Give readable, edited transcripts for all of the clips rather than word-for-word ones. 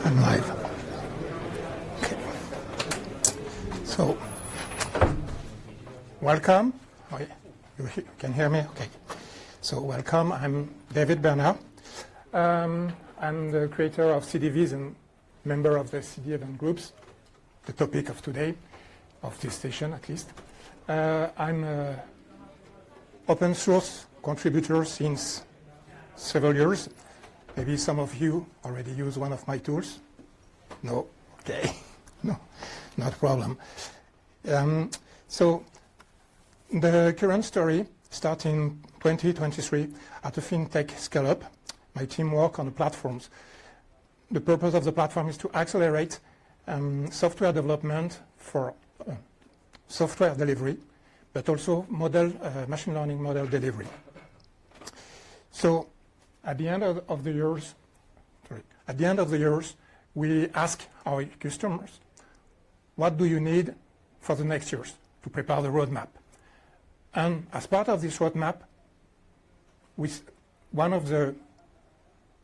I'm live. Okay. So, welcome. Oh, you can hear me? Okay. So, welcome. I'm David Bernard. I'm the creator of CDviz and member of the CDEvent groups, the topic of today, of this session at least. I'm an open source contributor since several years. Maybe some of you already use one of my tools. No? Okay. No, not a problem. So the current story starts in 2023 at a fintech scale-up. My team work on the platforms. The purpose of the platform is to accelerate software development for software delivery, but also machine learning model delivery. So at the end of the years, we ask our customers, what do you need for the next years to prepare the roadmap? And as part of this roadmap, one of the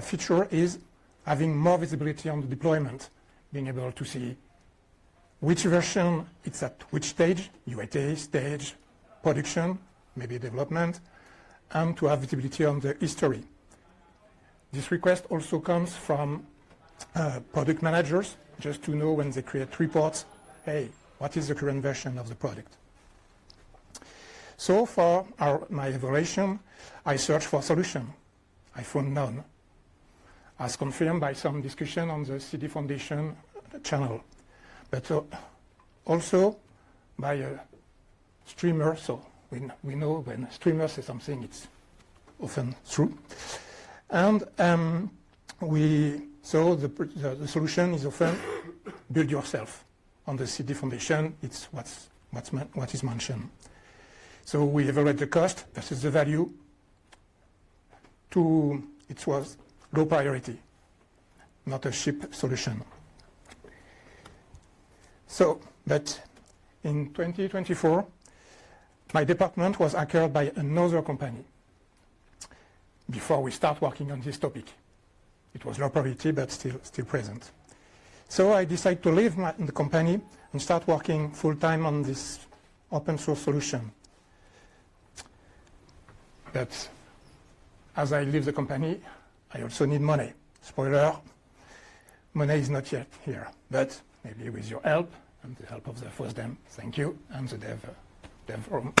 feature is having more visibility on the deployment, being able to see which version it's at which stage, UAT stage, production, maybe development, and to have visibility on the history. This request also comes from product managers, just to know when they create reports, hey, what is the current version of the product? So for my evaluation, I searched for a solution. I found none, as confirmed by some discussion on the CD Foundation channel, but also by a streamer, so we know when a streamer says something, it's often true. And so the solution is often build yourself. On the CD Foundation, it's what is mentioned. So we evaluate the cost versus the value. It was low priority, not a cheap solution. So, but in 2024, my department was acquired by another company before we start working on this topic. It was low priority, but still present. So I decided to leave the company and start working full-time on this open source solution. But as I leave the company, I also need money. Spoiler, money is not yet here, but maybe with your help and the help of the FOSDEM, thank you, and the dev room,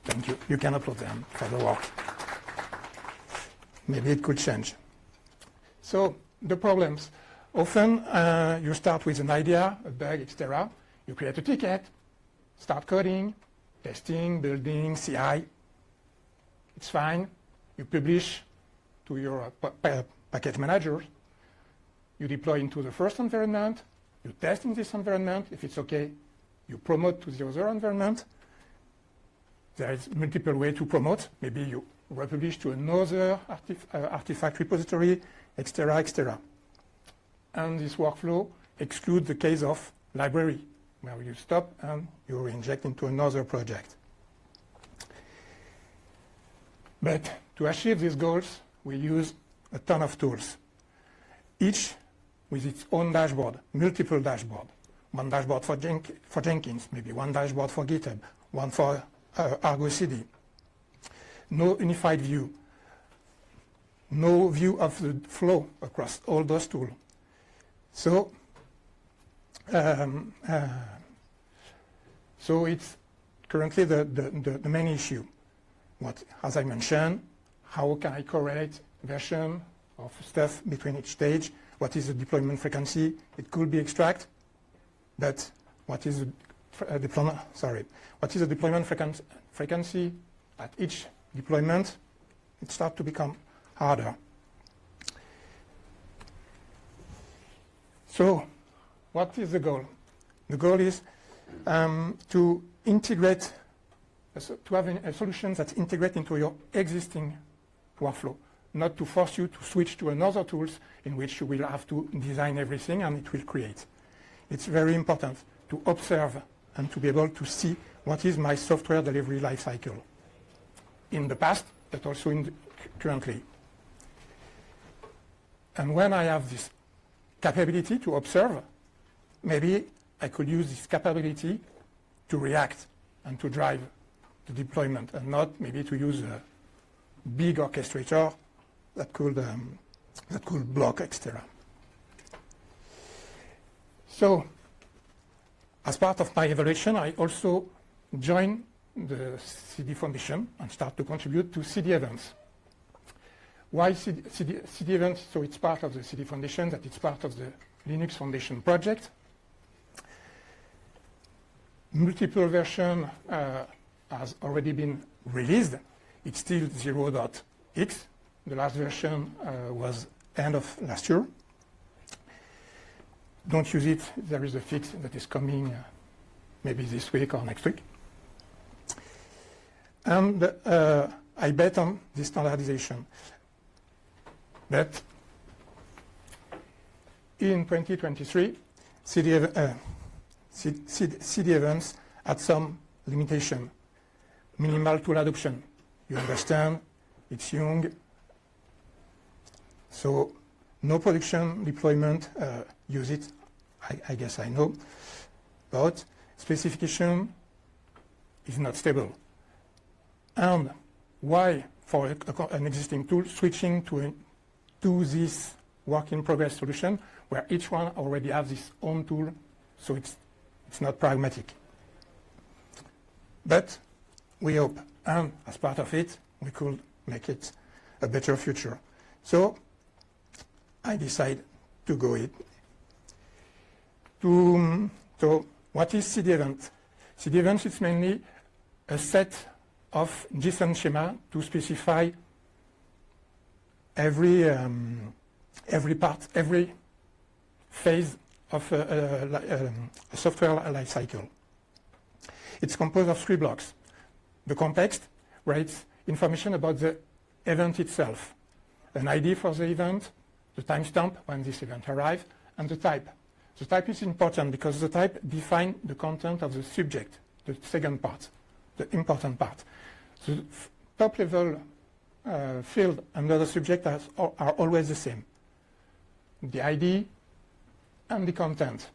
thank you. You can upload them for the work. Maybe it could change. So the problems. Often you start with an idea, a bug, etc. You create a ticket, start coding, testing, building, CI. It's fine. You publish to your package managers. You deploy into the first environment. You test in this environment. If it's OK, you promote to the other environment. There is multiple ways to promote. Maybe you republish to another artifact repository, etc., etc. And this workflow excludes the case of library, where you stop and you inject into another project. But to achieve these goals, we use a ton of tools, each with its own dashboard, multiple dashboards. One dashboard for Jenkins, maybe one dashboard for GitHub, one for Argo CD. No unified view, no view of the flow across all those tools. So, so it's currently the main issue. As I mentioned, how can I correlate version of stuff between each stage? What is the deployment frequency? It could be extract, but what is the deployment frequency at each deployment? It starts to become harder. So, what is the goal? The goal is to integrate, to have a solution that integrates into your existing workflow, not to force you to switch to another tools in which you will have to design everything and it will create. It's very important to observe and to be able to see what is my software delivery lifecycle in the past, but also currently. And when I have this capability to observe, maybe I could use this capability to react and to drive the deployment, and not maybe to use a big orchestrator that could block, etc. So, as part of my evaluation, I also joined the CD Foundation and start to contribute to CDEvents. Why CDEvents? So it's part of the CD Foundation, that it's part of the Linux Foundation project. Multiple version has already been released. It's still 0.x. The last version was end of last year. Don't use it. There is a fix that is coming maybe this week or next week. And I bet on this standardization. But in 2023, CDEvents had some limitation. Minimal tool adoption. You understand, it's young. So no production deployment, use it, I guess I know. But specification is not stable. And why, for an existing tool, switching to this work-in-progress solution, where each one already has its own tool, so it's not pragmatic. But we hope, and as part of it, we could make it a better future. So I decided to go it. So what is CDEvent? CDEvent is mainly a set of JSON schema to specify every part, every phase of a software lifecycle. It's composed of 3 blocks. The context writes information about the event itself, an ID for the event, the timestamp when this event arrives, and the type. The type is important because the type defines the content of the subject, the second part, the important part. The top level field under the subject are always the same. The ID and the content.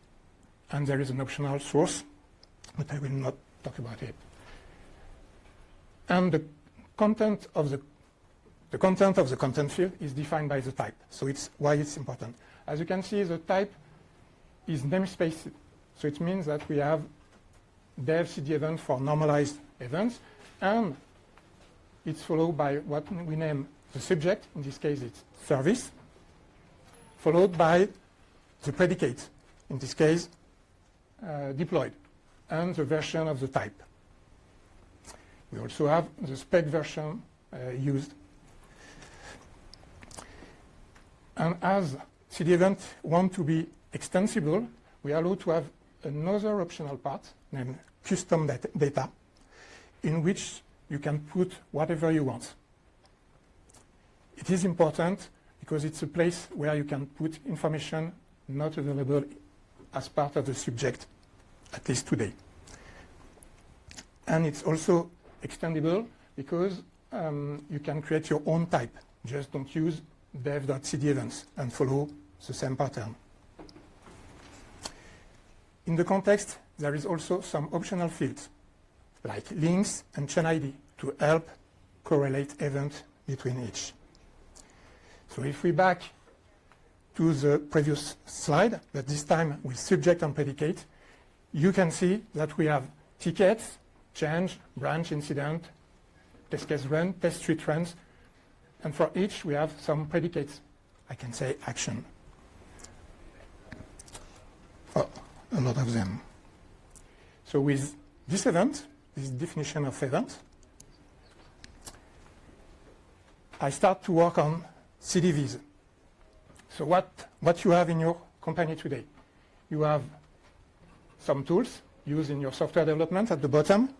And there is an optional source, but I will not talk about it. And the content of the content field is defined by the type. So it's why it's important. As you can see, the type is namespace. So it means that we have dev CDEvent for normalized events, and it's followed by what we name the subject. In this case, it's service, followed by the predicate. In this case, deployed, and the version of the type. We also have the spec version used. And as CDEvent want to be extensible, we are allowed to have another optional part named custom data, in which you can put whatever you want. It is important because it's a place where you can put information not available as part of the subject, at least today. And it's also extendable because you can create your own type. Just don't use dev.cdevents and follow the same pattern. In the context, there is also some optional fields, like links and chain ID, to help correlate events between each. So if we back to the previous slide, but this time with subject and predicate, you can see that we have tickets, change, branch, incident, test case run, test tree trends, and for each we have some predicates. I can say action. Oh, a lot of them. So with this event, this definition of event, I start to work on CDviz. So what you have in your company today? You have some tools used in your software development at the bottom.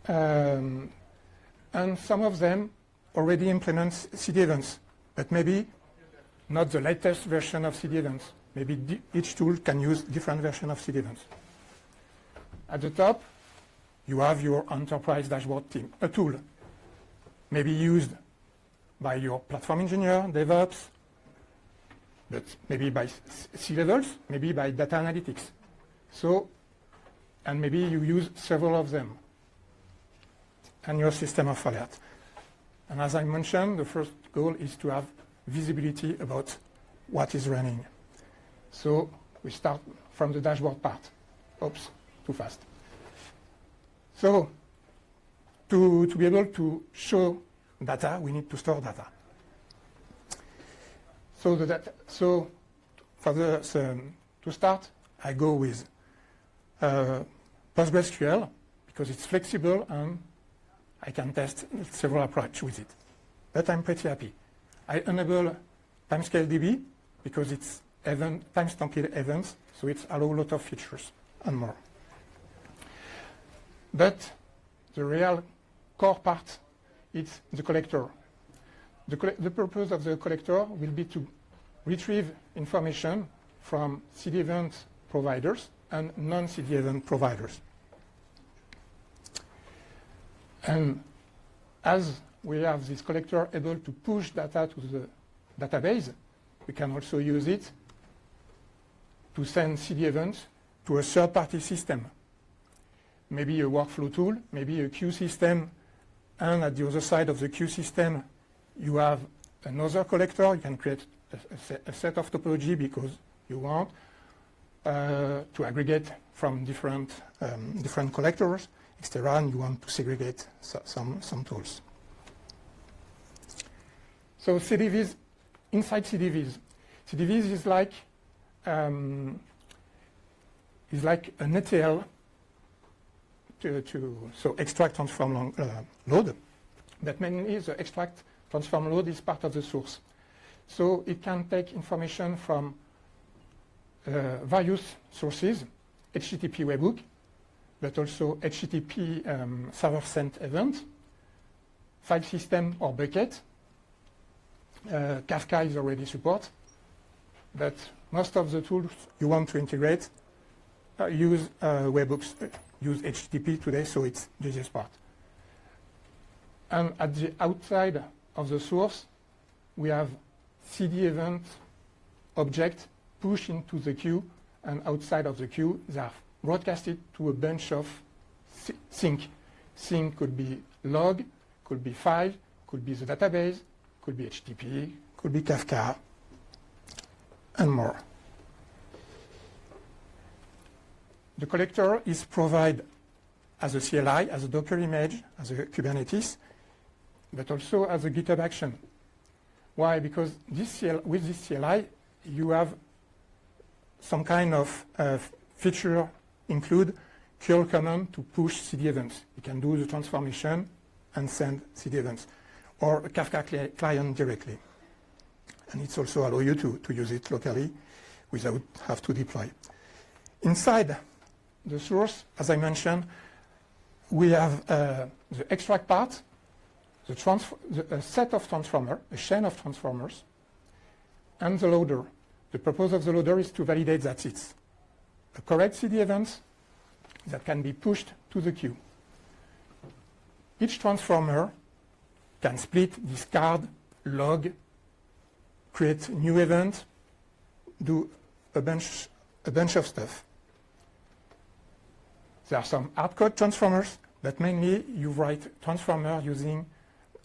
And some of them already implement CDEvents, but maybe not the latest version of CDEvents. Maybe each tool can use different version of CDEvents. At the top, you have your enterprise dashboard team, a tool maybe used by your platform engineer, DevOps, but maybe by C-levels, maybe by data analytics. So, and maybe you use several of them and your system of alert. And as I mentioned, the first goal is to have visibility about what is running. So we start from the dashboard part. Oops, too fast. So to be able to show data, we need to store data. So to start, I go with PostgreSQL because it's flexible and I can test several approaches with it. But I'm pretty happy. I enable TimescaleDB because it's timestamped events, so it allows a lot of features and more. But the real core part is the collector. The purpose of the collector will be to retrieve information from CDEvent providers and non-CDEvent providers. And as we have this collector able to push data to the database, we can also use it to send CDEvents to a third-party system. Maybe a workflow tool, maybe a queue system, and at the other side of the queue system, you have another collector. You can create a set of topology because you want to aggregate from different collectors, etc., and you want to segregate some tools. So CDviz, inside CDviz. CDviz is like an ETL so extract, transform, load, but mainly the extract, transform, load is part of the source. So it can take information from various sources, HTTP webhook, but also HTTP server-sent event, file system or bucket. Kafka is already support, but most of the tools you want to integrate use webhooks, use HTTP today, so it's the easiest part. And at the outside of the source, we have CDEvent object pushed into the queue, and outside of the queue, they are broadcasted to a bunch of sink. Sink could be log, could be file, could be the database, could be HTTP, could be Kafka, and more. The collector is provided as a CLI, as a Docker image, as a Kubernetes, but also as a GitHub action. Why? Because with this CLI, you have some kind of feature include curl command to push CDEvents. You can do the transformation and send CDEvents, or a Kafka client directly. And it's also allow you to use it locally without have to deploy. Inside the source, as I mentioned, we have the extract part, a set of transformers, a chain of transformers, and the loader. The purpose of the loader is to validate that it's a correct CDEvents that can be pushed to the queue. Each transformer can split, discard, log, create new event, do a bunch of stuff. There are some hardcode transformers, but mainly you write transformer using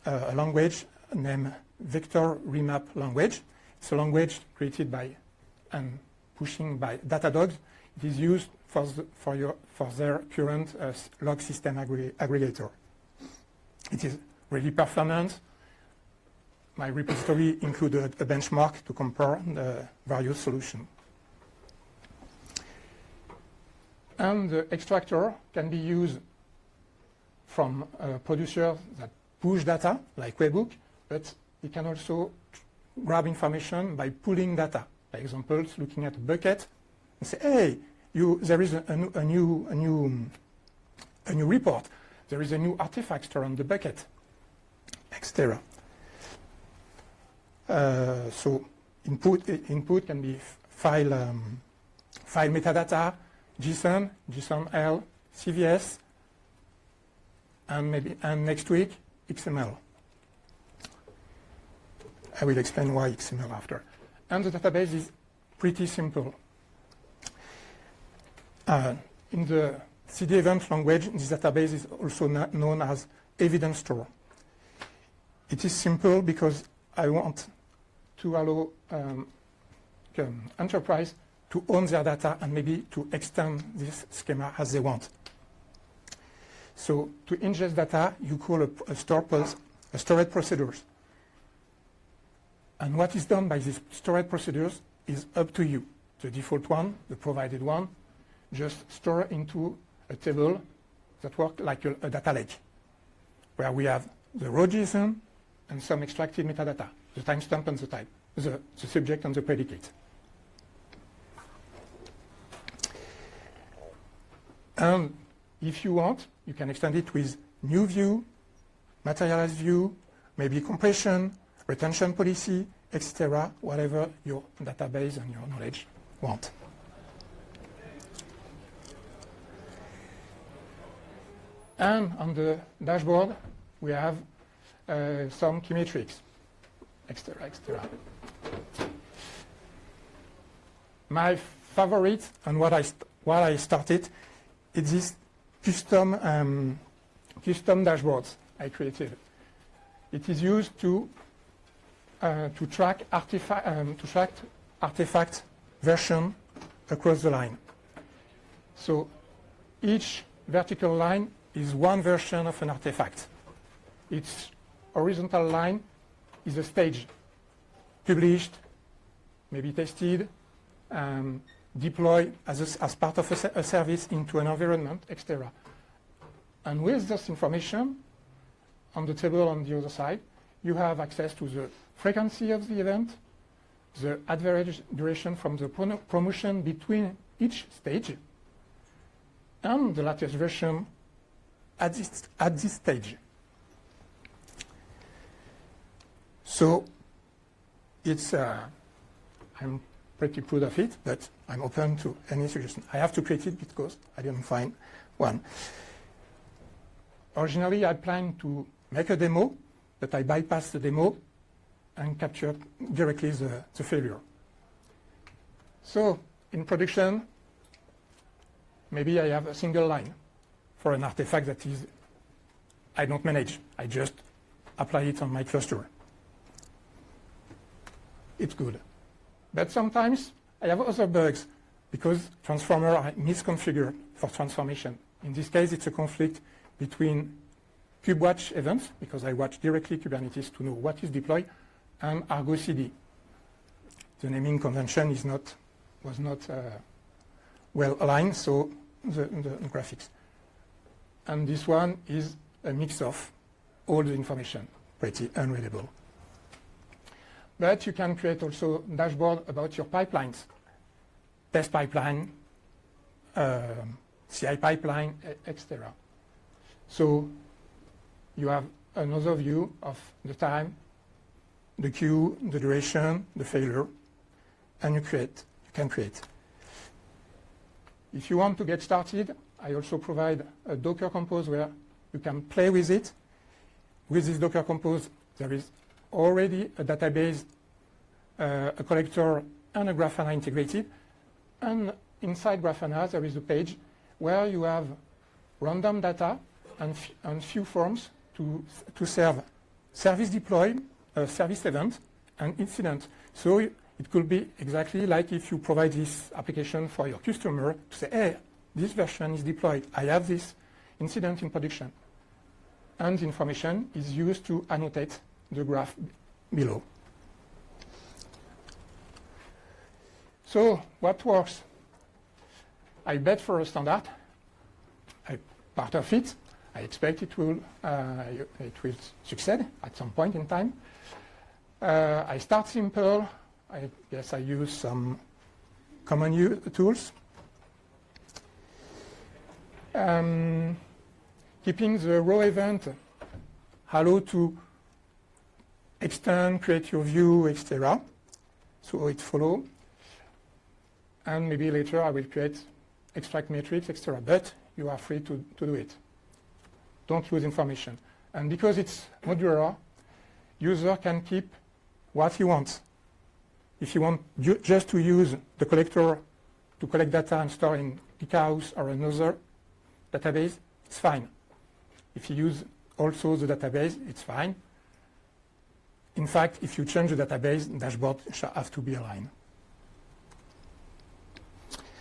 a language named vector remap language. It's a language created by and pushing by Datadogs. It is used for their current log system aggregator. It is really performant. My repository included a benchmark to compare the various solutions. And the extractor can be used from producers that push data, like Webhook, but it can also grab information by pulling data. For example, looking at a bucket and say, hey, there is a new report. There is a new artifact stored on the bucket, etc. So input can be file metadata, JSON, JSON-L, CVS, and next week XML. I will explain why XML after. And the database is pretty simple. In the CDEvent language, this database is also known as evidence store. It is simple because I want to allow enterprise to own their data and maybe to extend this schema as they want. So to ingest data, you call a storage procedures. And what is done by these storage procedures is up to you. The default one, the provided one, just store into a table that works like a data lake, where we have the raw JSON and some extracted metadata, the timestamp and the type, the subject and the predicate. And if you want, you can extend it with new view, materialized view, maybe compression, retention policy, etc., whatever your database and your knowledge want. And on the dashboard, we have some key metrics, etc., etc. My favorite and what I started is this custom dashboards I created. It is used to track artifact version across the line. So each vertical line is one version of an artifact. Its horizontal line is a stage, published, maybe tested, deployed as part of a service into an environment, etc. And with this information, on the table on the other side, you have access to the frequency of the event, the average duration from the promotion between each stage, and the latest version at this stage. So it's I'm pretty proud of it, but I'm open to any suggestion. I have to create it because I didn't find one. Originally, I planned to make a demo, but I bypassed the demo and captured directly the failure. So in production, maybe I have a single line for an artifact that is I don't manage. I just apply it on my cluster. It's good. But sometimes I have other bugs because transformers are misconfigured for transformation. In this case, it's a conflict between KubeWatch events, because I watch directly Kubernetes to know what is deployed, and Argo CD. The naming convention was not well aligned, so the graphics. And this one is a mix of all the information, pretty unreadable. But you can create also dashboard about your pipelines, test pipeline, CI pipeline, etc. So you have another view of the time, the queue, the duration, the failure, and you can create. If you want to get started, I also provide a Docker Compose where you can play with it. With this Docker Compose, there is already a database, a collector, and a Grafana integrated. And inside Grafana, there is a page where you have random data and few forms to serve service deploy, service event, and incident. So it could be exactly like if you provide this application for your customer to say, hey, this version is deployed. I have this incident in production. And the information is used to annotate the graph below. So what works? I bet for a standard. Part of it, I expect it will succeed at some point in time. I start simple. I guess I use some common tools. Keeping the raw event, allow to extend, create your view, etc. So it follows. And maybe later I will create extract metrics, etc. But you are free to do it. Don't lose information. And because it's modular, user can keep what he wants. if you want just to use the collector to collect data and store in Pickahouse or another database, it's fine. If you use also the database, it's fine. In fact, if you change the database, the dashboard shall have to be aligned.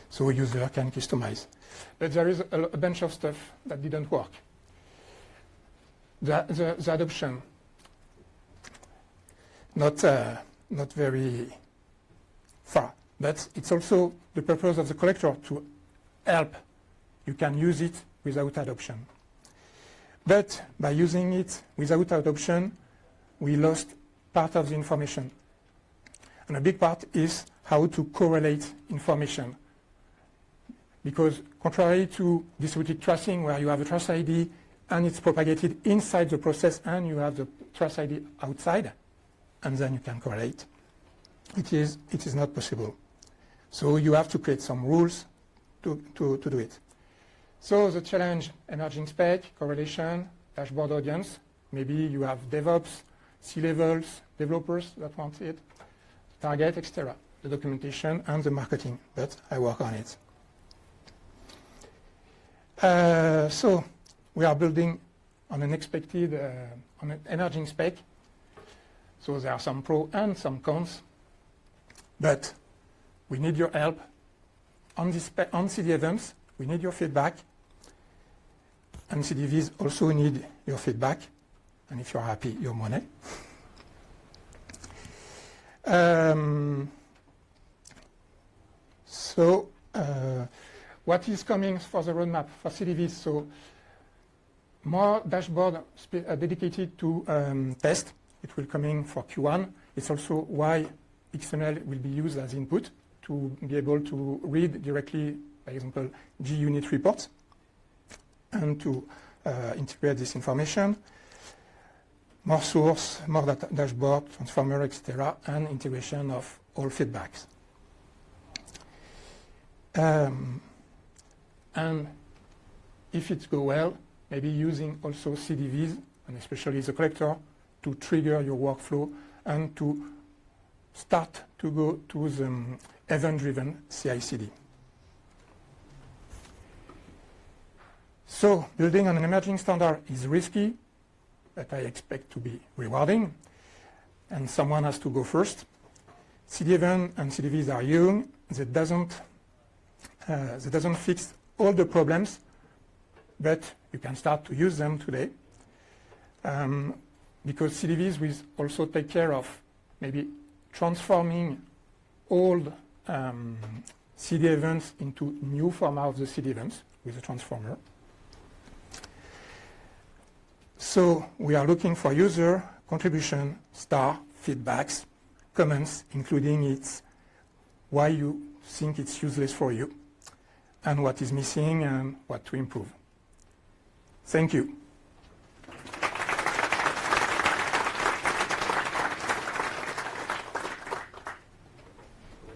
So a user can customize. But there is a bunch of stuff that didn't work. The adoption, not very far. But it's also the purpose of the collector to help. You can use it without adoption. But by using it without adoption, we lost part of the information. And a big part is how to correlate information. Because contrary to distributed tracing, where you have a trace ID and it's propagated inside the process and you have the trace ID outside, and then you can correlate, it is not possible. So you have to create some rules to do it. So the challenge, emerging spec, correlation, dashboard audience. Maybe you have DevOps, C-levels, developers that want it, target, etc. The documentation and the marketing, but I work on it. So we are building on an expected, on an emerging spec. So there are some pros and some cons, but we need your help on CDEvents. We need your feedback, and CDviz also need your feedback, and if you're happy, your money. What is coming for the roadmap for CDviz? So more dashboard dedicated to test. It will come in for Q1. It's also why XML will be used as input to be able to read directly, for example, G-unit reports and to integrate this information. More source, more data dashboard, transformer, etc., and integration of all feedbacks. And if it goes well, maybe using also CDviz, and especially the collector, to trigger your workflow and to start to go to the event-driven CI/CD. So building on an emerging standard is risky, but I expect to be rewarding, and someone has to go first. CDEvent and CDviz are young. They doesn't fix all the problems, but you can start to use them today. Because CDviz will also take care of maybe transforming old CDEvents into new format of the CDEvents with a transformer. So we are looking for user contribution, star, feedbacks, comments, including its why you think it's useless for you, and what is missing and what to improve. Thank you.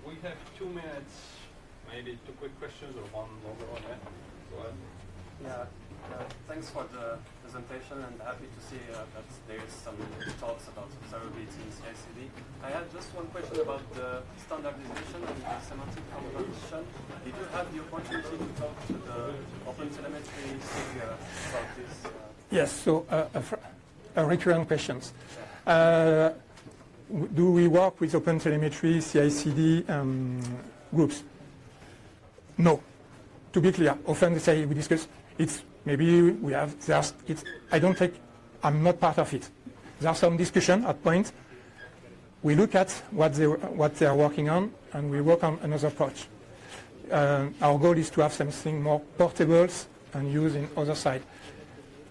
We have 2 minutes, maybe 2 quick questions or one longer one. Go ahead. Yeah, thanks for the presentation, and happy to see that there is some talks about observability in CI/CD. I had just one question about the standardization and the semantic composition. Did you have the opportunity to talk to the OpenTelemetry SIG about this? Yes, so recurrent questions. Do we work with OpenTelemetry CI/CD groups? No. To be clear, often they say we discuss. It's maybe we have. I'm not part of it. There's some discussion at point. We look at what they are working on, and we work on another approach. Our goal is to have something more portable and use in other side.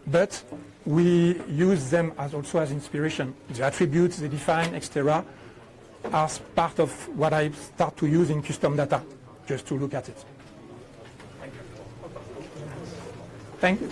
But we use them also as inspiration. The attributes they define, etc., as part of what I start to use in custom data, just to look at it. Thank you.